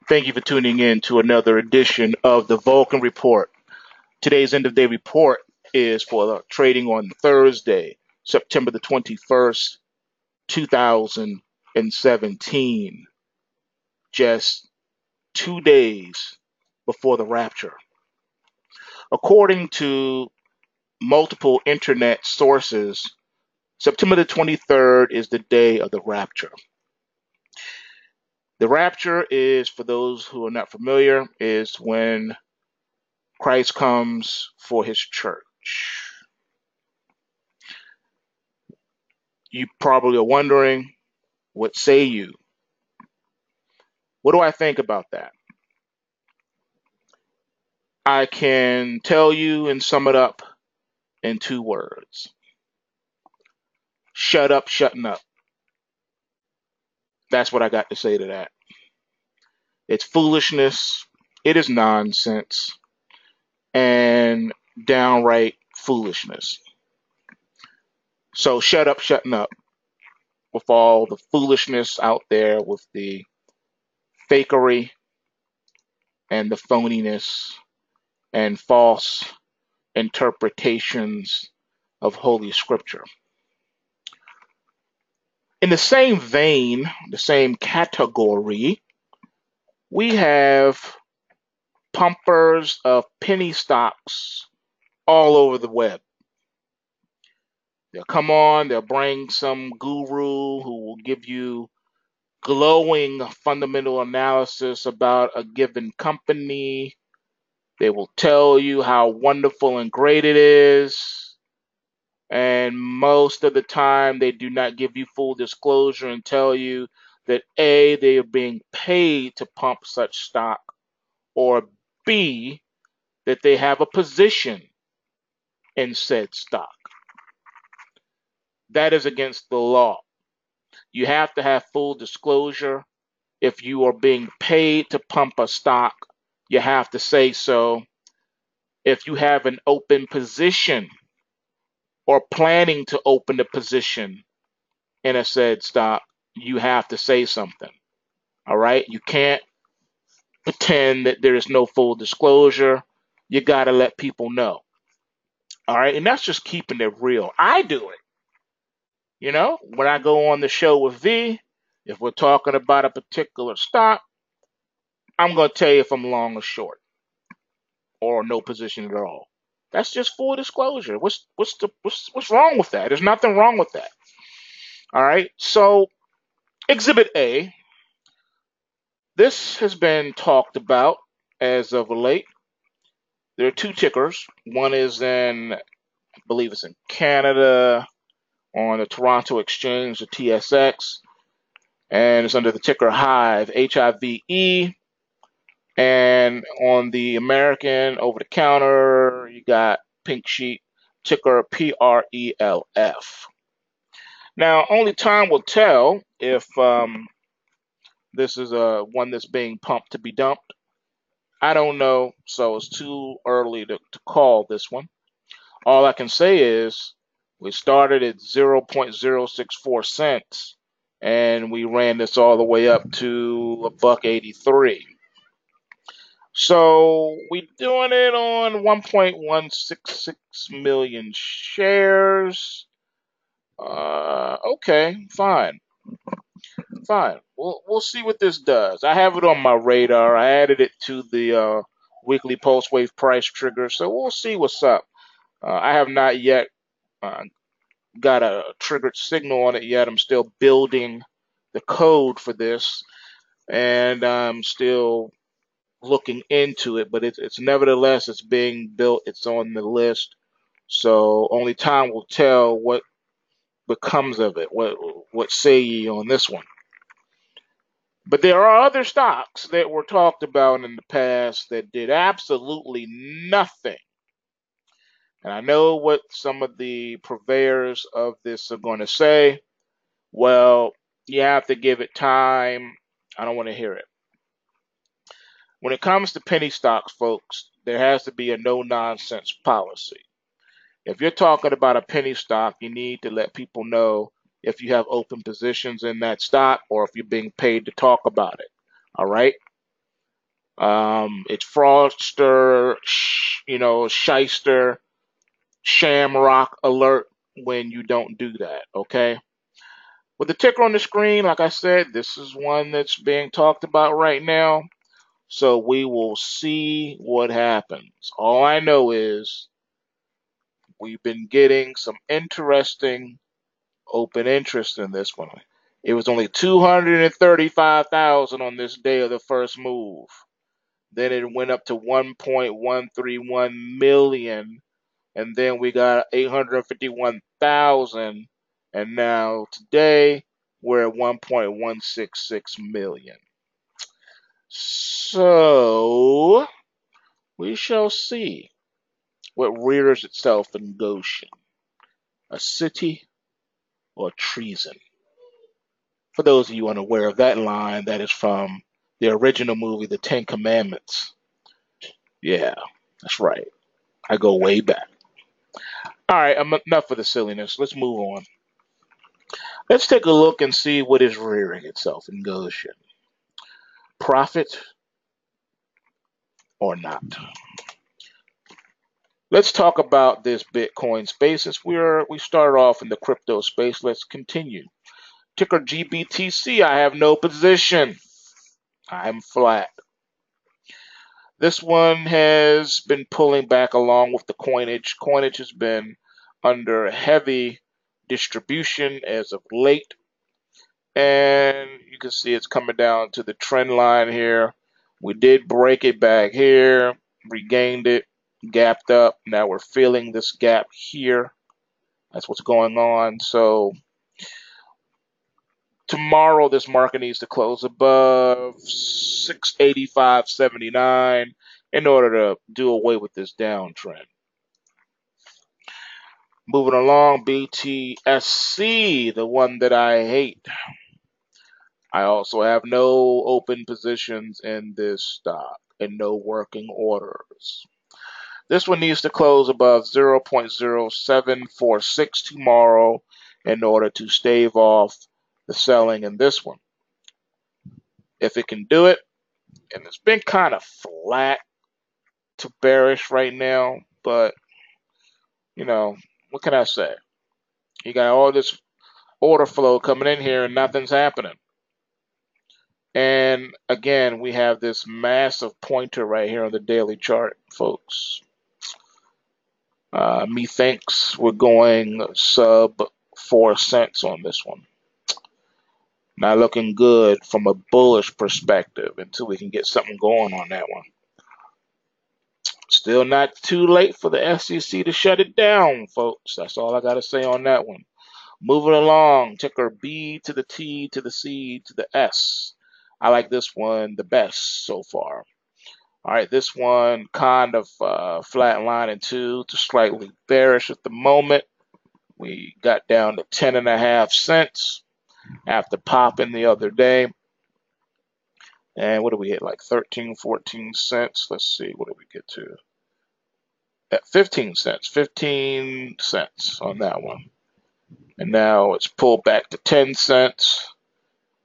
Thank you for tuning in to another edition of the Vulcan Report. Today's end of day report is for the trading on Thursday, September the 21st, 2017, just 2 days before the rapture. According to multiple internet sources, September the 23rd is the day of the rapture. The rapture is, for those who are not familiar, is when Christ comes for his church. You probably are wondering, what say you? What do I think about that? I can tell you and sum it up in 2 words. Shut up, shutting up. That's what I got to say to that. It's foolishness, it is nonsense, and downright foolishness. So shut up, shutting up with all the foolishness out there, with the fakery and the phoniness and false interpretations of Holy Scripture. In the same vein, the same category, we have pumpers of penny stocks all over the web. They'll come on, they'll bring some guru who will give you glowing fundamental analysis about a given company. They will tell you how wonderful and great it is. And most of the time, they do not give you full disclosure and tell you that A, they are being paid to pump such stock, or B, that they have a position in said stock. That is against the law. You have to have full disclosure. If you are being paid to pump a stock, you have to say so. If you have an open position or planning to open a position in a said stock, you have to say something. All right? You can't pretend that there is no full disclosure. You got to let people know. All right? And that's just keeping it real. I do it. You know, when I go on the show with V, if we're talking about a particular stock, I'm going to tell you if I'm long or short or no position at all. That's just full disclosure. What's wrong with that? There's nothing wrong with that. All right. So Exhibit A, this has been talked about as of late. There are two tickers. One is in, I believe it's in Canada, on the Toronto Exchange, the TSX, and it's under the ticker HIVE, HIVE. And on the American over the counter, you got pink sheet, ticker PRELF. Now, only time will tell if this is one that's being pumped to be dumped. I don't know, so it's too early to call this one. All I can say is we started at 0.064 cents, and we ran this all the way up to $1.83. So we're doing it on 1.166 million shares. Okay, fine. We'll see what this does. I have it on my radar. I added it to the weekly pulse wave price trigger, so we'll see what's up. I have not yet got a triggered signal on it yet. I'm still building the code for this, and I'm still looking into it, but it's nevertheless, it's being built. It's on the list, so only time will tell what becomes of it. What say ye on this one? But there are other stocks that were talked about in the past that did absolutely nothing. And I know what some of the purveyors of this are going to say. Well, you have to give it time. I don't want to hear it. When it comes to penny stocks, folks, there has to be a no-nonsense policy. If you're talking about a penny stock, you need to let people know if you have open positions in that stock or if you're being paid to talk about it. All right? It's fraudster, shyster, shamrock alert when you don't do that. Okay. With the ticker on the screen, like I said, this is one that's being talked about right now. So we will see what happens. All I know is we've been getting some interesting open interest in this one. It was only 235,000 on this day of the first move. Then it went up to 1.131 million, and then we got 851,000, and now today we're at 1.166 million. So we shall see what rears itself in Goshen, a city or treason. For those of you unaware of that line, that is from the original movie, The Ten Commandments. Yeah, that's right. I go way back. All right, enough of the silliness. Let's move on. Let's take a look and see what is rearing itself in Goshen. Profit or not? Let's talk about this Bitcoin space. Since we started off in the crypto space, let's continue. Ticker GBTC, I have no position. I'm flat. This one has been pulling back along with the coinage. Coinage has been under heavy distribution as of late. And you can see it's coming down to the trend line here. We did break it back here, regained it, gapped up. Now we're filling this gap here. That's what's going on. So tomorrow this market needs to close above 685.79 in order to do away with this downtrend. Moving along, BTSC, the one that I hate. I also have no open positions in this stock and no working orders. This one needs to close above 0.0746 tomorrow in order to stave off the selling in this one. If it can do it, and it's been kind of flat to bearish right now, but what can I say? You got all this order flow coming in here and nothing's happening. And again, we have this massive pointer right here on the daily chart, folks. Methinks we're going sub 4 cents on this one. Not looking good from a bullish perspective until we can get something going on that one. Still not too late for the SEC to shut it down, folks. That's all I got to say on that one. Moving along, ticker B to the T to the C to the S. I like this one the best so far. All right, this one kind of flatlining too, to slightly bearish at the moment. We got down to 10.5 cents after popping the other day. And what did we hit? Like 13, 14 cents. Let's see, what did we get to? At 15 cents. 15 cents on that one. And now it's pulled back to 10 cents.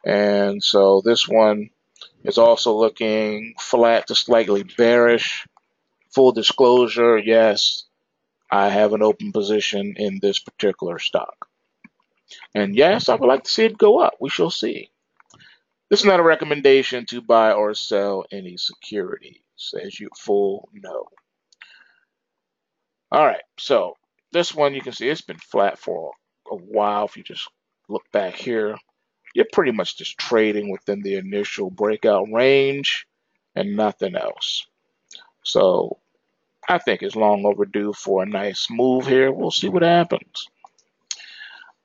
And so this one is also looking flat to slightly bearish. Full disclosure, yes, I have an open position in this particular stock. And yes, I would like to see it go up. We shall see. This is not a recommendation to buy or sell any securities, as you full know. All right, so this one you can see it's been flat for a while. If you just look back here, you're pretty much just trading within the initial breakout range and nothing else. So I think it's long overdue for a nice move here. We'll see what happens.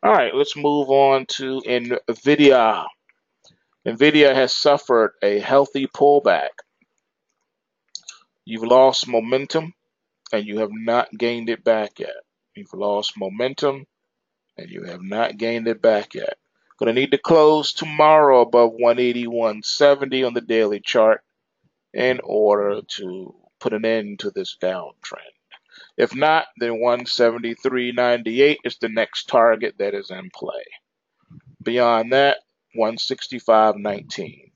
All right, let's move on to NVIDIA. NVIDIA has suffered a healthy pullback. You've lost momentum and you have not gained it back yet. You've lost momentum and you have not gained it back yet. Going to need to close tomorrow above 181.70 on the daily chart in order to put an end to this downtrend. If not, then 173.98 is the next target that is in play. Beyond that, 165.19.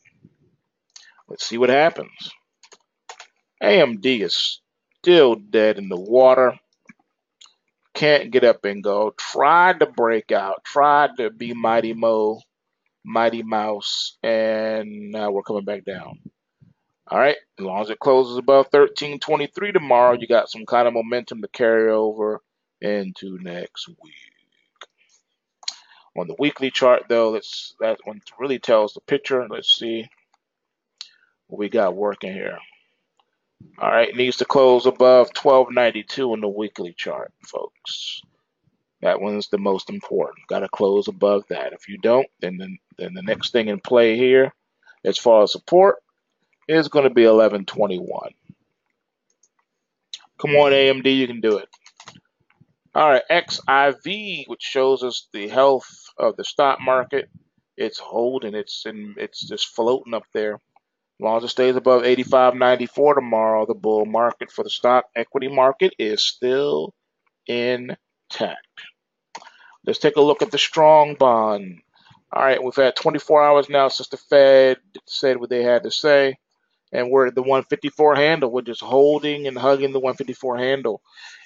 Let's see what happens. AMD is still dead in the water. Can't get up and go. Tried to break out. Tried to be Mighty Mo, Mighty Mouse, and now we're coming back down. All right, as long as it closes above 1323 tomorrow, you got some kind of momentum to carry over into next week. On the weekly chart, though, that one really tells the picture. Let's see what we got working here. All right, it needs to close above 1292 on the weekly chart, folks. That one's the most important. Got to close above that. If you don't, then the next thing in play here, as far as support, is going to be 1121. Come on, AMD, you can do it. All right, XIV, which shows us the health of the stock market, it's holding. It's just floating up there. As long as it stays above 85.94 tomorrow, the bull market for the stock equity market is still intact. Let's take a look at the strong bond. All right, we've had 24 hours now since the Fed said what they had to say, and we're at the 154 handle. We're just holding and hugging the 154 handle.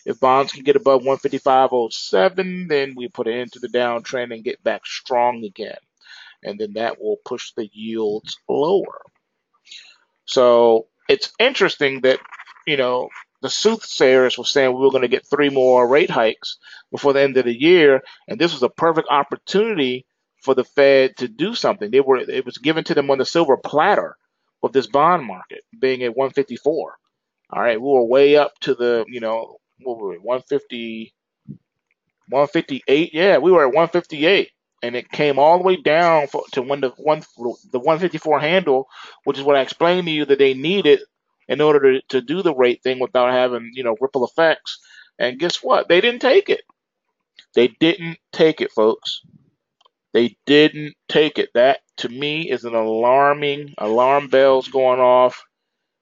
If bonds can get above 155.07, then we put it into the downtrend and get back strong again, and then that will push the yields lower. So it's interesting that, the soothsayers were saying we were going to get 3 more rate hikes before the end of the year, and this was a perfect opportunity for the Fed to do something. It was given to them on the silver platter with this bond market being at 154. All right, we were way up to the, what were we, 150, 158? Yeah, we were at 158, and it came all the way down to when the 154 handle, which is what I explained to you that they needed in order to do the rate thing without having, ripple effects. And guess what? They didn't take it. They didn't take it, folks. They didn't take it. That to me is an alarm bells going off.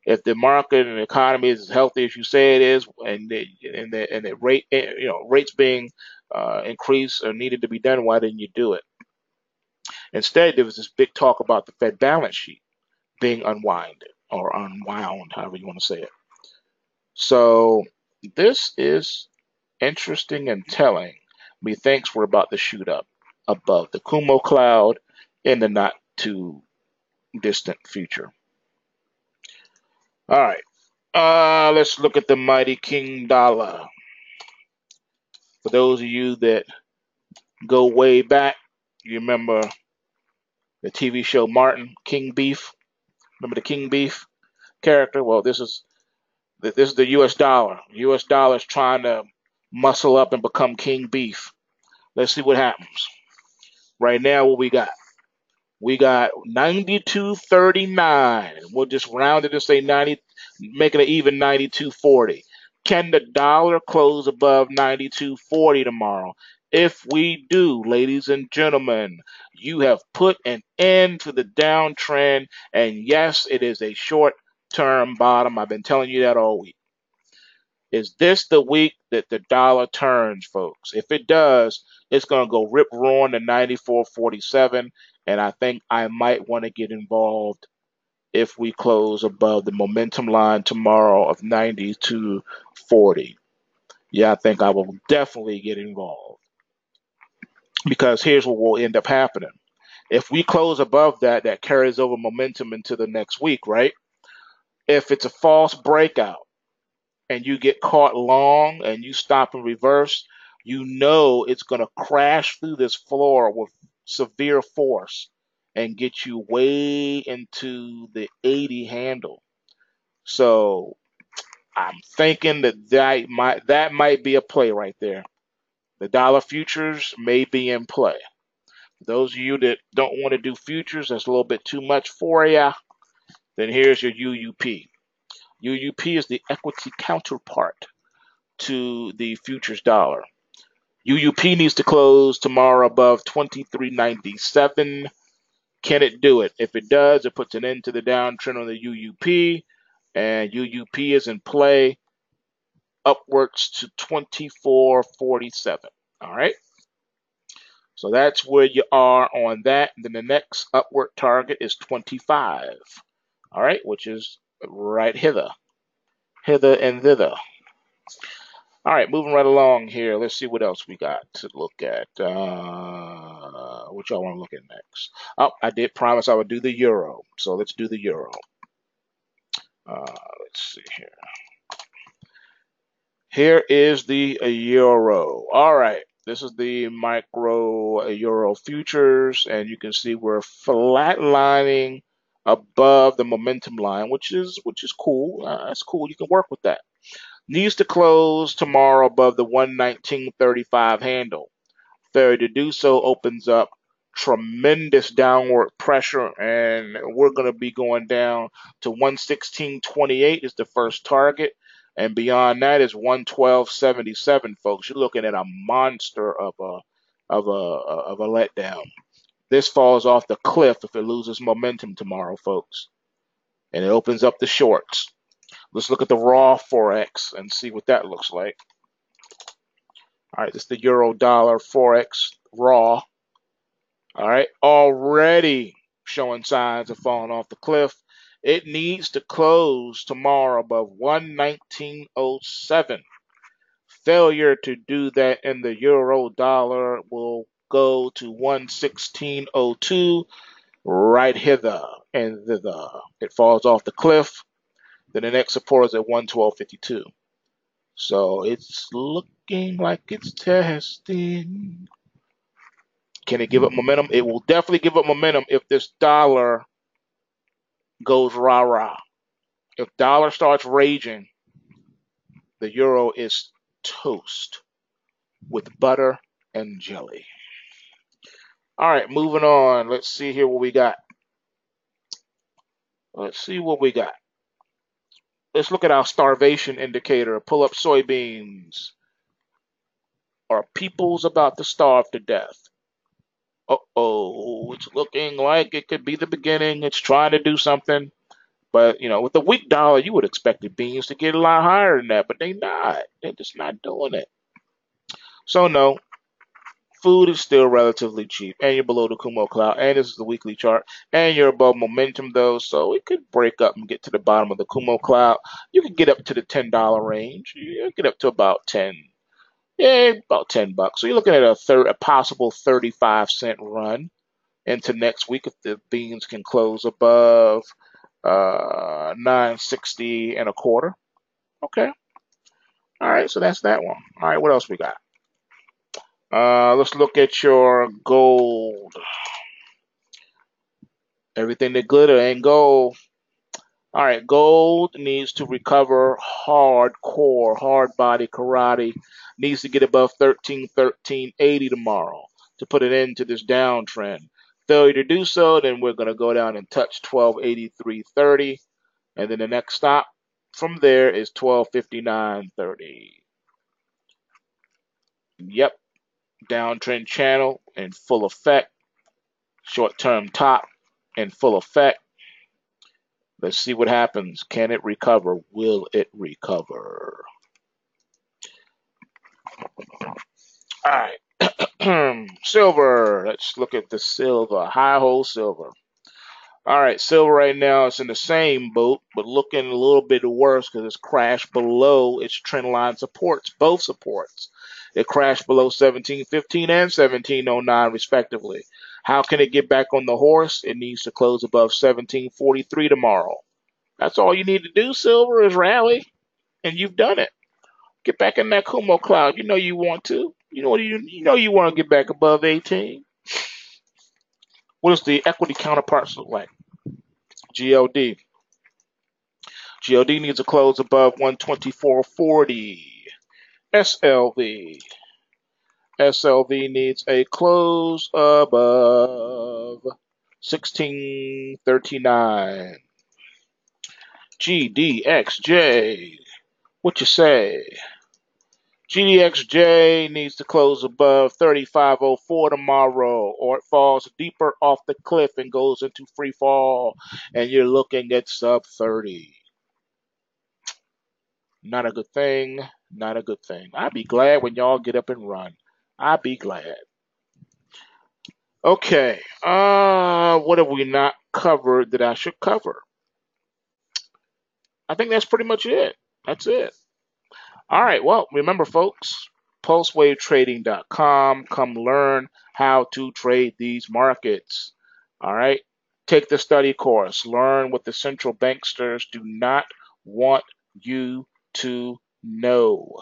If the market and the economy is as healthy as you say it is, and the rate, rates being increased or needed to be done, why didn't you do it? Instead, there was this big talk about the Fed balance sheet being unwound, however you want to say it. So this is interesting and telling. Methinks we're about to shoot up above the Kumo cloud in the not too distant future. All right. Let's look at the mighty King Dollar. For those of you that go way back, you remember the TV show Martin, King Beef. Remember the King Beef character? Well, this is the U.S. dollar. U.S. dollar is trying to muscle up and become King Beef. Let's see what happens. Right now, what we got? We got 92.39. We'll just round it and say 90, make it an even 92.40. Can the dollar close above 92.40 tomorrow? If we do, ladies and gentlemen, you have put an end to the downtrend. And yes, it is a short-term bottom. I've been telling you that all week. Is this the week that the dollar turns, folks? If it does, it's going to go rip roaring to 94.47, and I think I might want to get involved if we close above the momentum line tomorrow of 92.40. Yeah, I think I will definitely get involved, because here's what will end up happening. If we close above that, that carries over momentum into the next week, right? If it's a false breakout, and you get caught long and you stop and reverse, you know it's going to crash through this floor with severe force and get you way into the 80 handle. So I'm thinking that might be a play right there. The dollar futures may be in play. For those of you that don't want to do futures, that's a little bit too much for you, then here's your UUP. UUP is the equity counterpart to the futures dollar. UUP needs to close tomorrow above 23.97. Can it do it? If it does, it puts an end to the downtrend on the UUP, and UUP is in play upwards to 24.47. All right. So that's where you are on that. And then the next upward target is 25. All right, which is right hither. hither and thither. All right, moving right along here. Let's see what else we got to look at. What y'all want to look at next? Oh, I did promise I would do the euro, so let's do the euro. Let's see here. Here is the euro. All right, this is the micro euro futures, and you can see we're flatlining above the momentum line, which is cool. That's cool. You can work with that. Needs to close tomorrow above the 119.35 handle. Failure to do so opens up tremendous downward pressure, and we're going to be going down to 116.28 is the first target, and beyond that is 112.77, folks. You're looking at a monster of a letdown. This falls off the cliff if it loses momentum tomorrow, folks, and it opens up the shorts. Let's look at the raw forex and see what that looks like. All right, this is the euro dollar forex raw. All right, already showing signs of falling off the cliff. It needs to close tomorrow above 119.07. Failure to do that in the euro dollar will go to 116.02, right hither and thither. It falls off the cliff. Then the next support is at 112.52. So it's looking like it's testing. Can it give up momentum? It will definitely give up momentum if this dollar goes rah-rah. If dollar starts raging, the euro is toast with butter and jelly. All right, moving on. Let's see here what we got. Let's see what we got. Let's look at our starvation indicator. Pull up soybeans. Are peoples about to starve to death? Uh-oh, it's looking like it could be the beginning. It's trying to do something. But, with the weak dollar, you would expect the beans to get a lot higher than that, but they're not. They're just not doing it. So, no, food is still relatively cheap, and you're below the Kumo cloud, and this is the weekly chart, and you're above momentum, though, so it could break up and get to the bottom of the Kumo cloud. You could get up to the $10 range. You get up to about 10. Yeah, about $10. So you're looking at a possible 35-cent run into next week if the beans can close above 960 and a quarter. Okay. All right, so that's that one. All right, what else we got? Let's look at your gold. Everything that glitter ain't gold. All right, gold needs to recover hardcore, hard body karate. Needs to get above 1380 tomorrow to put an end to this downtrend. Failure to do so, then we're going to go down and touch 1283.30. And then the next stop from there is 1259.30. Yep, downtrend channel in full effect. Short-term top in full effect. Let's see what happens. Can it recover? Will it recover? All right. Silver. Let's look at the silver. High hole silver. All right, silver right now is in the same boat, but looking a little bit worse because it's crashed below its trend line supports, both supports. It crashed below 1715 and 1709 respectively. How can it get back on the horse? It needs to close above 1743 tomorrow. That's all you need to do, silver, is rally, and you've done it. Get back in that Kumo cloud. You know you want to. You know you want to get back above 18. What does the equity counterparts look like? GLD. GLD needs a close above 124.40. SLV. SLV needs a close above 1639. GDXJ. What you say? GDXJ needs to close above 3504 tomorrow, or it falls deeper off the cliff and goes into free fall, and you're looking at sub 30. Not a good thing. Not a good thing. I'd be glad when y'all get up and run. I'd be glad. Okay. What have we not covered that I should cover? I think that's pretty much it. That's it. All right. Well, remember, folks, pulsewavetrading.com. Come learn how to trade these markets. All right. Take the study course. Learn what the central banksters do not want you to know.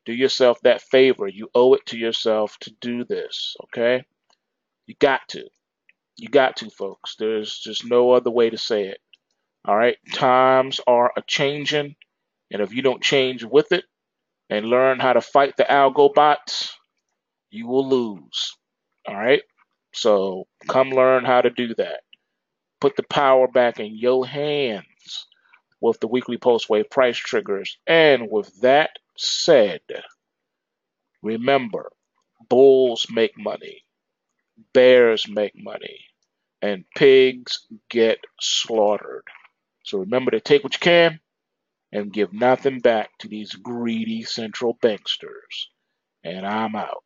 Do yourself that favor. You owe it to yourself to do this. Okay. You got to. You got to, folks. There's just no other way to say it. All right. Times are a changing. And if you don't change with it, and learn how to fight the algo bots, you will lose. All right? So come learn how to do that. Put the power back in your hands with the weekly post wave price triggers. And with that said, remember, bulls make money, bears make money, and pigs get slaughtered. So remember to take what you can and give nothing back to these greedy central banksters. And I'm out.